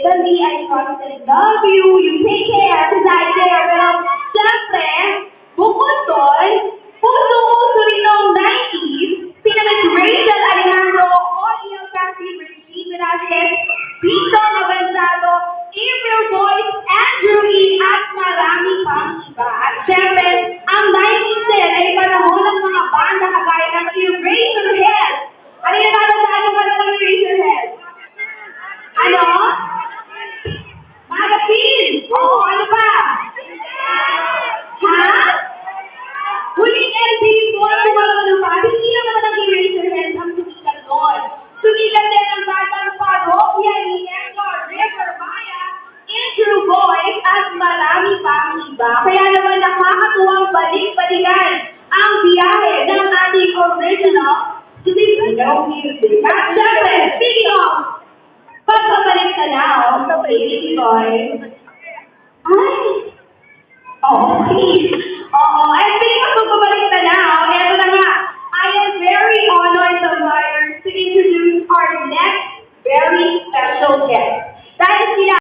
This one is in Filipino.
Italy. I trust and love you. You take care, because I care. Pero, syempre, bukod doon, puso-uso rin noong 90s, sina Miss Rachel Alejandro, Audio Cassie, Regine Velasquez, Vito Avanzado, April Boyce, Andrew E. at marami pang iba. At syempre, ang 90s din ay panahon ng mga banda kagaya ng Eraserhead. Ano yung tatandaan yung banda ng Eraserhead? Ano? Magazine! Oo, ano pa? Ha? Huling LP ko, ano pa? Hindi lang naman ang Eraserhead ang sumikat doon. Sumikat din ang batang parokya ni Edgar River Maya, Andrew Boyce, at marami pang iba. Kaya naman nakakatuwang balik-balikan ang biyahe ng ating original Filipino music. At syempre, speaking of pagbabalik na now sa Baby Boy, ay, okay.